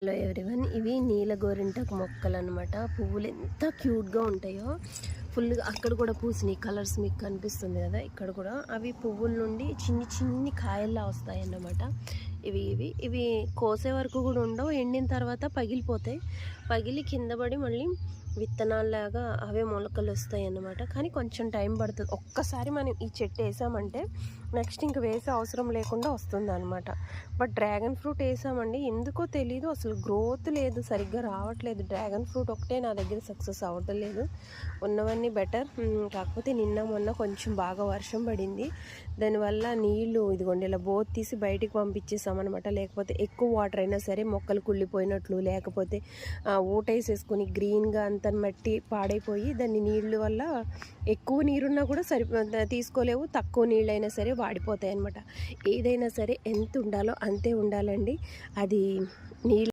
Hello everyone, ఇవి నీల గోరింటాకు మొక్కలు అనమాట. పువ్వులు ఎంత క్యూట్గా ఉంటాయో, ఫుల్గా అక్కడ కూడా పూసినాయి కలర్స్ మీకు కనిపిస్తుంది కదా. ఇక్కడ కూడా అవి పువ్వుల నుండి చిన్ని చిన్ని కాయల్లా వస్తాయి అన్నమాట. ఇవి ఇవి ఇవి కోసే వరకు కూడా ఉండవు, ఎండిన తర్వాత పగిలిపోతాయి. పగిలి కింద పడి మళ్ళీ విత్తనాల్లాగా అవే మొలకలు వస్తాయి అన్నమాట. కానీ కొంచెం టైం పడుతుంది. ఒక్కసారి మనం ఈ చెట్టు వేసామంటే నెక్స్ట్ ఇంక వేసే అవసరం లేకుండా వస్తుంది అనమాట. బట్ డ్రాగన్ ఫ్రూట్ వేసామండి, ఎందుకో తెలీదు అసలు గ్రోత్ లేదు, సరిగ్గా రావట్లేదు. డ్రాగన్ ఫ్రూట్ ఒకటే నా దగ్గర సక్సెస్ అవ్వట్లేదు. ఉన్నవన్నీ బెటర్. కాకపోతే నిన్న మొన్న కొంచెం బాగా వర్షం పడింది, దానివల్ల నీళ్లు ఇదిగోండి ఇలా బోత్ తీసి బయటికి పంపించేసామన్నమాట. లేకపోతే ఎక్కువ వాటర్ అయినా సరే మొక్కలు కుళ్ళిపోయినట్లు, లేకపోతే ఊటేసేసుకొని గ్రీన్గా అంత మట్టి పాడైపోయి దాన్ని నీళ్ళు వల్ల ఎక్కువ నీరున్నా కూడా తీసుకోలేవు, తక్కువ నీళ్ళైనా సరే వాడిపోతాయి అన్నమాట. ఏదైనా సరే ఎంత ఉండాలో అంతే ఉండాలండి. అది నీళ్ళు